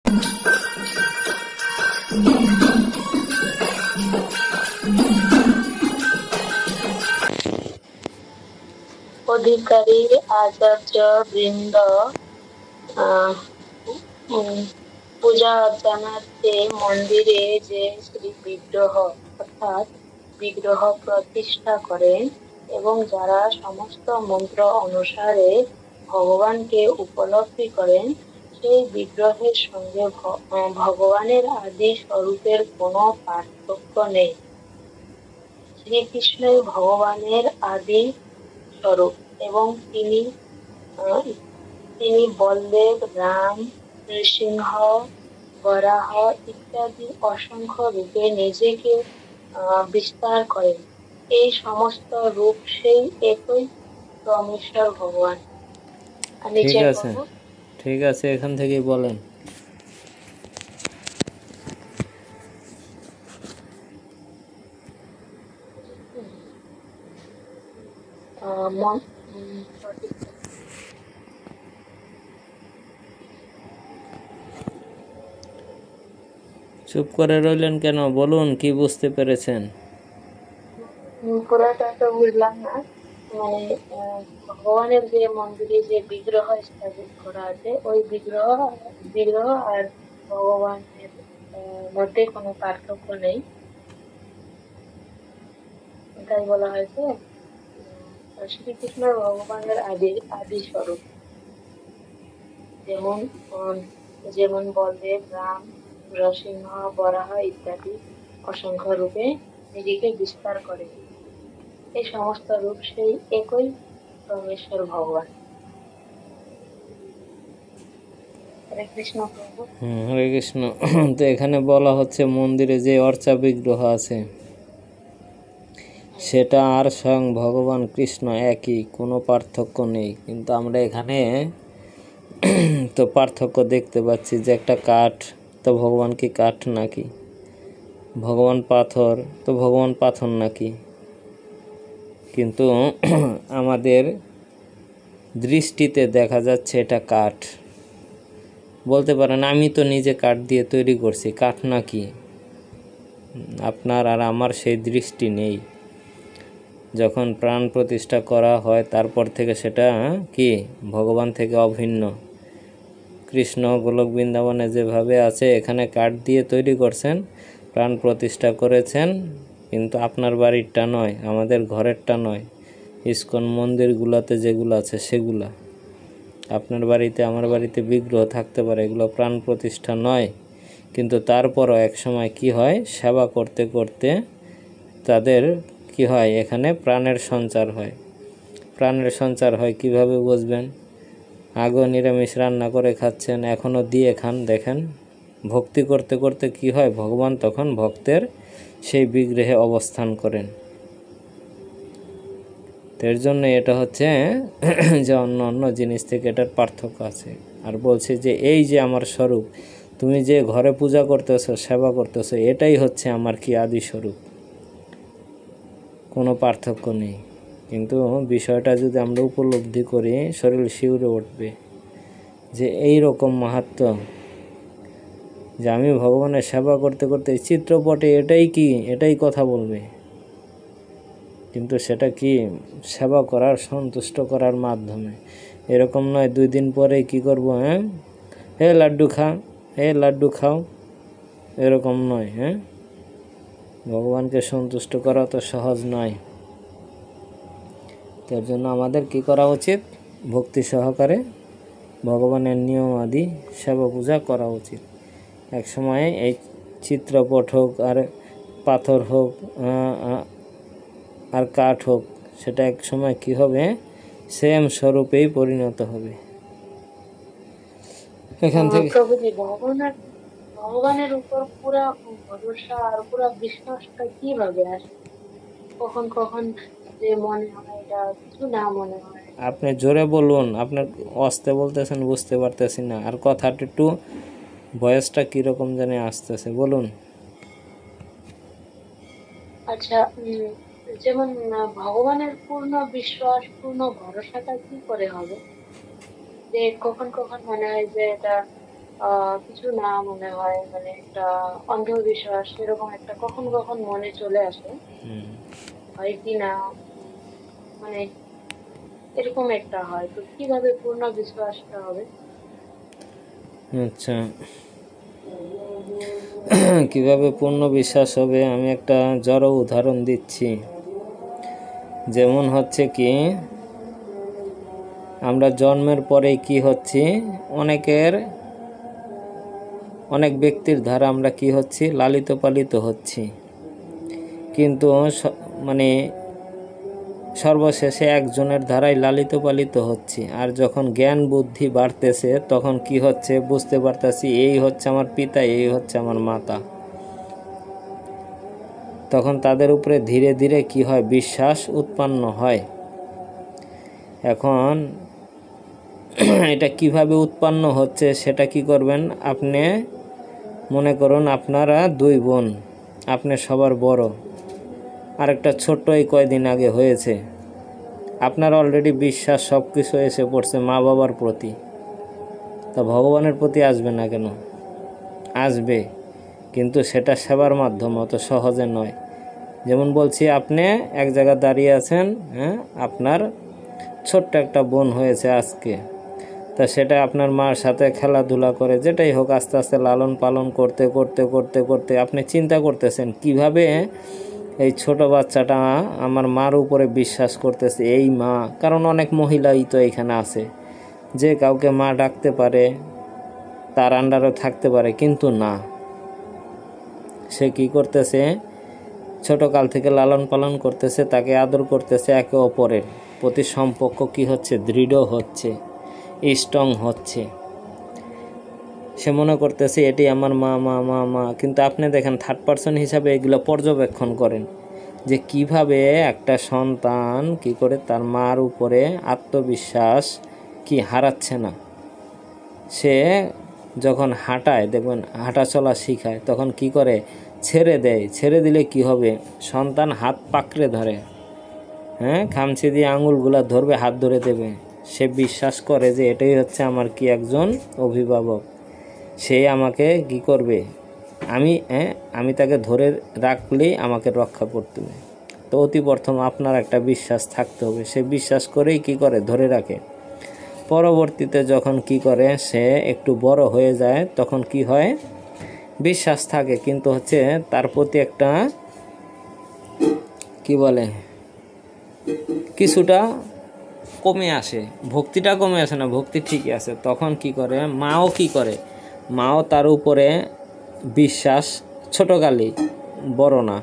অধিকারী আচার্য বৃন্দ পূজা অর্চনার্থে মন্দিরে যে শ্রী বিগ্রহ অর্থাৎ বিগ্রহ প্রতিষ্ঠা করেন এবং যারা সমস্ত মন্ত্র অনুসারে ভগবানকে উপলব্ধি করেন, সেই বিগ্রহের সঙ্গে ভগবানের আদি স্বরূপের কোনো পার্থক্য নেই। শ্রীকৃষ্ণই ভগবানের আদি স্বরূপ এবং তিনি বলদেব, রাম, নৃসিংহ, বরাহ ইত্যাদি অসংখ্য রূপে নিজেকে বিস্তার করেন। এই সমস্ত রূপ সেই একই পরমেশ্বর ভগবান। ঠিক আছে, এখান থেকেই বলেন। চুপ করে রইলেন কেন? বলুন, কি বুঝতে পেরেছেন? পুরাটা তো বুঝলাম না। মানে ভগবানের যে মন্দিরে যে বিগ্রহ স্থাপিত করা আছে, ওই বিগ্রহ আর ভগবানের মধ্যে কোনো পার্থক্য নেই, তাই বলা হয়েছে। শ্রীকৃষ্ণ ভগবানের আদি স্বরূপ, যেমন বলদেব, রাম, নৃসিংহ, বরাহ ইত্যাদি অসংখ্য রূপে নিজেকে বিস্তার করে। এই সমস্ত রূপ সেই একই পরমেশ্বর ভগবান। হরে কৃষ্ণ প্রভু। হরে কৃষ্ণ। তো এখানে বলা হচ্ছে মন্দিরে যে অর্চা বিগ্রহ আছে সেটা আর স্বয়ং ভগবান কৃষ্ণ একই, কোনো পার্থক্য নেই। কিন্তু আমরা এখানে তো পার্থক্য দেখতে পাচ্ছি যে একটা কাঠ, তো ভগবান কি কাঠ নাকি? ভগবান পাথর, তো ভগবান পাথর নাকি? কিন্তু আমাদের দৃষ্টিতে দেখা যাচ্ছে এটা কাঠ। বলতে পারেন আমি তো নিজে কাঠ দিয়ে তৈরি করছি, কাঠ নাকি? আপনার আর আমার সেই দৃষ্টি নেই। যখন প্রাণ প্রতিষ্ঠা করা হয় তারপর থেকে সেটা কি ভগবান থেকে অভিন্ন। কৃষ্ণ গোলক বৃন্দাবনে যেভাবে আছে, এখানে কাঠ দিয়ে তৈরি করছেন, প্রাণ প্রতিষ্ঠা করেছেন, কিন্তু আপনার বাড়িরটা নয়, আমাদের ঘরেরটা নয়। ইস্কন মন্দিরগুলোতে যেগুলো আছে সেগুলা। আপনার বাড়িতে আমার বাড়িতে বিগ্রহ থাকতে পারে, এগুলো প্রাণ প্রতিষ্ঠা নয়। কিন্তু তারপরও এক সময় কি হয়, সেবা করতে করতে তাদের কি হয়, এখানে প্রাণের সঞ্চার হয়। প্রাণের সঞ্চার হয় কিভাবে বুঝবেন? আগেও নিরামিষ রান্না করে খাচ্ছেন, এখনও দিয়ে খান, দেখেন ভক্তি করতে করতে কি হয়, ভগবান তখন ভক্তের সেই বিগ্রহে অবস্থান করেন। এর জন্য এটা হচ্ছে যে অন্য অন্য জিনিস থেকে এটার পার্থক্য আছে। আর বলছে যে এই যে আমার স্বরূপ, তুমি যে ঘরে পূজা করতেছো, সেবা করতেছো, এটাই হচ্ছে আমার কি আদি স্বরূপ, কোনো পার্থক্য নেই। কিন্তু বিষয়টা যদি আমরা উপলব্ধি করি, শরীর শিউরে উঠবে যে এই রকম মাহাত্ম্য, যে আমি ভগবানের সেবা করতে করতে চিত্রপটে এটাই কথা বলবে, কিন্তু সেটা কি সেবা করার, সন্তুষ্ট করার মাধ্যমে। এরকম নয় 2 দিন পরে কি করব, হে লাড্ডু খাও, এরকম নয়। ভগবানকে সন্তুষ্ট করা তো সহজ নয়। তার জন্য আমাদের কি করা উচিত? ভক্তি সহকারে ভগবানের নিয়ম আদি সেবা পূজা করা উচিত। এক সময় এই চিত্রপট হোক, আর পাথর হোক, আর কাঠ হোক, সেটা এক সময় কি হবে, সেম স্বরূপেই পরিণত হবে। এখান থেকে ভগবানের উপর পুরা ভরসা আর পুরা বিশ্বাসটা কিভাবে আসে? কখন কখন যে মনে হয় এটা কিছু না মনে হয়। আপনি জোরে বলুন, আপনার আস্তে বলতেছেন, বুঝতে পারতেছি না। আর কথাটা একটু ভয়েসটা কিরকম জানি আসতেছে, বলুন। আচ্ছা, যেমন ভগবানের পূর্ণ বিশ্বাস, পূর্ণ ভরসাটা কি করে হবে? যে কখন কখন মনে হয় যে এটা কিছু না মনে হয়, মানে একটা অন্ধবিশ্বাস এরকম একটা কখন কখন মনে চলে আসে, হয় কি না, মানে এরকম একটা হয়। তো কিভাবে পূর্ণ বিশ্বাসটা হবে? আচ্ছা, কিভাবে পূর্ণ বিশ্বাস হবে, আমি একটা জড় উদাহরণ দিচ্ছি। যেমন হচ্ছে কি, আমরা জন্মের পরেই কি হচ্ছি, অনেক ব্যক্তির দ্বারা আমরা কি হচ্ছি, লালিত পালিত হচ্ছি, কিন্তু মানে সর্বশেষে একজনের দ্বারাই লালিত পালিত হচ্ছি। আর যখন জ্ঞান বুদ্ধি বাড়তেছে তখন কি হচ্ছে, বুঝতে পারতেছি এই হচ্ছে আমার পিতা, এই হচ্ছে আমার মাতা। তখন তাদের উপরে ধীরে ধীরে কি হয়, বিশ্বাস উৎপন্ন হয়। এখন এটা কিভাবে উৎপন্ন হচ্ছে সেটা কি করবেন, আপনি মনে করুন আপনারা 2 বোন, আপনি সবার বড়, আরেকটা ছোট্ট এই কয়দিন আগে হয়েছে, আপনার অলরেডি বিশ্বাস সব কিছু এসে পড়ছে মা বাবার প্রতি, তা ভগবানের প্রতি আসবে না কেন? আসবে, কিন্তু সেটা সেবার মাধ্যমে, অত সহজে নয়। যেমন বলছি, আপনি এক জায়গায় দাঁড়িয়ে আছেন, হ্যাঁ, আপনার ছোট্ট একটা বোন হয়েছে আজকে, তা সেটা আপনার মার সাথে খেলাধুলা করে যেটাই হোক, আস্তে আস্তে লালন পালন করতে করতে করতে করতে আপনি চিন্তা করতেছেন কিভাবে এই ছোট বাচ্চাটা আমার মার উপরে বিশ্বাস করতেছে, এই মা। কারণ অনেক মহিলাই তো এখানে আছে যে কাউকে মা ডাকতে পারে, তার আন্ডারও থাকতে পারে, কিন্তু না, সে কি করতেছে, ছোটকাল থেকে লালন পালন করতেছে, তাকে আদর করতেছে, একে অপরের প্রতি সম্পর্ক কি হচ্ছে, দৃঢ় হচ্ছে, স্ট্রং হচ্ছে। সে মনে করতেছে এটি আমার মা মা মা মা। কিন্তু আপনি দেখেন থার্ড পারসন হিসাবে এগুলো পর্যবেক্ষণ করেন যে কিভাবে একটা সন্তান কি করে তার মার উপরে আত্মবিশ্বাস কি হারাচ্ছে না। সে যখন হাঁটায়, দেখবেন হাঁটা চলা শিখায়, তখন কি করে, ছেড়ে দেয়। ছেড়ে দিলে কি হবে, সন্তান হাত পাকড়ে ধরে, হ্যাঁ, খামচি দিয়ে আঙুলগুলা ধরবে, হাত ধরে দেবে। সে বিশ্বাস করে যে এটাই হচ্ছে আমার কি একজন অভিভাবক, সে আমাকে কি করবে, আমি তাকে ধরে রাখলেই আমাকে রক্ষা করতে হবে। তো অতি প্রথম আপনার একটা বিশ্বাস থাকতে হবে, সে বিশ্বাস করেই কি করে, ধরে রাখে। পরবর্তীতে যখন কি করে, সে একটু বড় হয়ে যায়, তখন কি হয়, বিশ্বাস থাকে, কিন্তু হচ্ছে তার প্রতি একটা কি বলে, কিছুটা কমে আসে, ভক্তিটা কমে আসে না, ভক্তি ঠিকই আছে। তখন কি করে, মাও তার উপরে বিশ্বাস, ছোটকালেই, বড় না,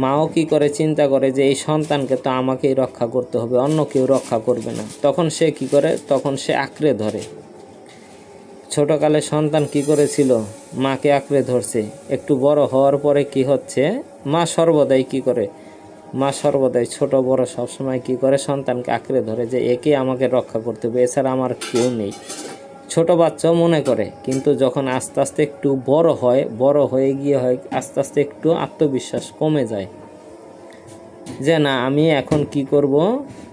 মাও কি করে, চিন্তা করে যে এই সন্তানকে তো আমাকেই রক্ষা করতে হবে, অন্য কেউ রক্ষা করবে না। তখন সে কি করে, তখন সে আঁকড়ে ধরে। ছোটকালে সন্তান কি করেছিল, মাকে আঁকড়ে ধরছে। একটু বড় হওয়ার পরে কি হচ্ছে, মা সর্বদাই কি করে, মা সর্বদাই ছোট বড় সবসময় কি করে, সন্তানকে আঁকড়ে ধরে যে একে আমাকে রক্ষা করতে হবে, এছাড়া আমার কেউ নেই। ছোট বাচ্চাও মনে করে, কিন্তু যখন আস্তে আস্তে একটু বড় হয়ে গিয়ে হয়, আস্তে আস্তে একটু আত্মবিশ্বাস কমে যায় যে না, আমি এখন কি করব,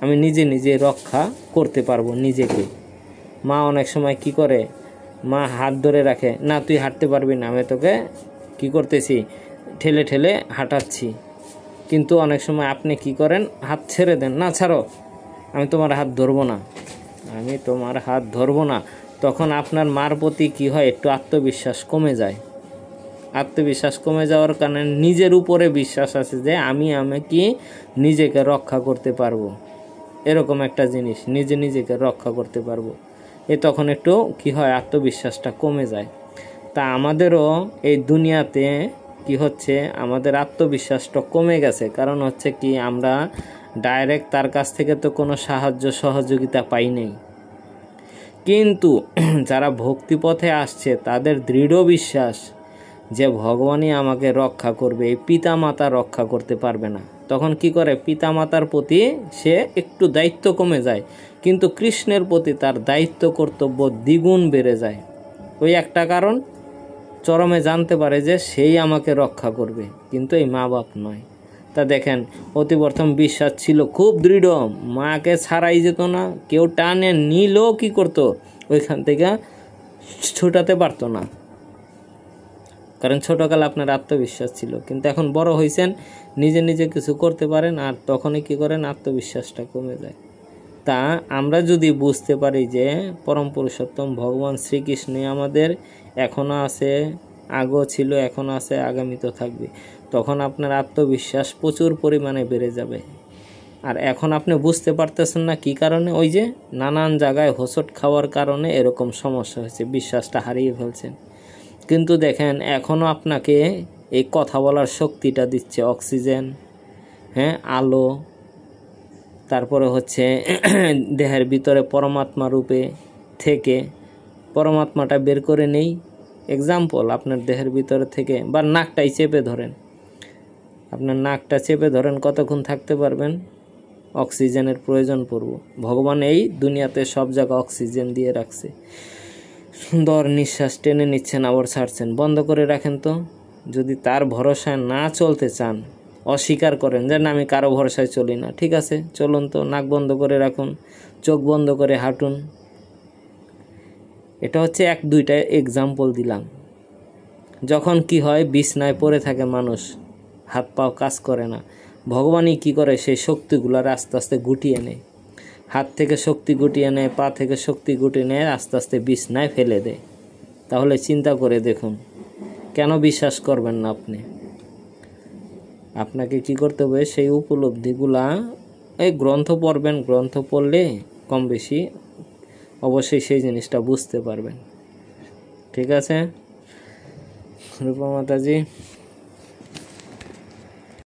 আমি নিজে নিজে রক্ষা করতে পারবো নিজেকে। মা অনেক সময় কি করে, মা হাত ধরে রাখে, না তুই হাঁটতে পারবি না, আমি তোকে কি করতেছি, ঠেলে ঠেলে হাঁটাচ্ছি। কিন্তু অনেক সময় আপনি কি করেন, হাত ছেড়ে দেন, না ছাড়ো, আমি তোমার হাত ধরবো না। তখন আপনার মার প্রতি কি হয়, একটু আত্মবিশ্বাস কমে যায়। আত্মবিশ্বাস কমে যাওয়ার কারণে নিজের উপরে বিশ্বাস আছে যে আমি কি নিজেকে রক্ষা করতে পারবো, এরকম একটা জিনিস, নিজেকে রক্ষা করতে পারবো। তখন একটু কি হয়, আত্মবিশ্বাসটা কমে যায়। তা আমাদেরও এই দুনিয়াতে কি হচ্ছে, আমাদের আত্মবিশ্বাসটা কমে গেছে। কারণ হচ্ছে কি, আমরা ডাইরেক্ট তার কাছ থেকে তো কোনো সাহায্য সহযোগিতা পাই নাই। কিন্তু যারা ভক্তিপথে আসছে তাদের দৃঢ় বিশ্বাস যে ভগবানই আমাকে রক্ষা করবে, এই পিতা মাতা রক্ষা করতে পারবে না। তখন কি করে, পিতা মাতার প্রতি সে একটু দায়িত্ব কমে যায়, কিন্তু কৃষ্ণের প্রতি তার দায়িত্ব কর্তব্য দ্বিগুণ বেড়ে যায়। ওই একটা কারণ, চরমে জানতে পারে যে সেই আমাকে রক্ষা করবে, কিন্তু এই মা বাপ নয়। তা দেখেন, অতি প্রথম বিশ্বাস ছিল খুব দৃঢ়, মাকে ছাড়াই যেত না, কেউ টানে নিলেও কি করতো, ওইখান থেকে ছুটাতে পারতো না, কারণ ছোটকালে আপনার আত্মবিশ্বাস ছিল, কিন্তু এখন বড় হয়েছেন, নিজে নিজে কিছু করতে পারেন, আর তখনই কি করেন, আত্মবিশ্বাসটা কমে যায়। তা আমরা যদি বুঝতে পারি যে পরম পুরুষোত্তম ভগবান শ্রীকৃষ্ণই আমাদের এখনও আছে, আগেও ছিল, এখনও আছে, আগামীতেও থাকবে, তখন আপনার আত্মবিশ্বাস প্রচুর পরিমাণে বেড়ে যাবে। আর এখন আপনি বুঝতে পারতেছেন না কি কারণে, ওই যে নানান জায়গায় হোঁচট খাওয়ার কারণে এরকম সমস্যা হয়েছে, বিশ্বাসটা হারিয়ে ফেলছেন। কিন্তু দেখেন এখনও আপনাকে এই কথা বলার শক্তিটা দিচ্ছে অক্সিজেন, হ্যাঁ, আলো, তারপরে হচ্ছে দেহের ভিতরে পরমাত্মা রূপে থেকে পরমাত্মাটা বের করে নেই। এক্সাম্পল, আপনার দেহের ভিতরে থেকে, বা নাকটাই চেপে ধরেন, আপনার নাকটা চেপে ধরেন, কতক্ষণ থাকতে পারবেন? অক্সিজেনের প্রয়োজন পড়ব। ভগবান এই দুনিয়াতে সব জায়গায় অক্সিজেন দিয়ে রাখছে। সুন্দর নিঃশ্বাস টেনে নিচ্ছেন, আবার ছাড়ছেন, বন্ধ করে রাখেন তো। যদি তার ভরসায় না চলতে চান, অস্বীকার করেন যে না আমি কারো ভরসায় চলি না, ঠিক আছে চলুন তো, নাক বন্ধ করে রাখুন, চোখ বন্ধ করে হাঁটুন। এটা হচ্ছে এক দুইটা এক্সাম্পল দিলাম। যখন কি হয়, বিছনায় পড়ে থাকে মানুষ, হাত পাও কাজ করে না, ভগবানই কি করে, সেই শক্তিগুলার আস্তে আস্তে গুটিয়ে নেয়, হাত থেকে শক্তি গুটিয়ে নেয়, পা থেকে শক্তি গুটিয়ে নেয়, আস্তে আস্তে বিছনায় ফেলে দেয়। তাহলে চিন্তা করে দেখুন, কেন বিশ্বাস করবেন না আপনি? আপনাকে কি করতে হবে, সেই উপলব্ধিগুলা, এই গ্রন্থ পড়বেন, গ্রন্থ পড়লে কম বেশি অবশ্যই সেই জিনিসটা বুঝতে পারবেন। ঠিক আছে রূপা মাতাজি।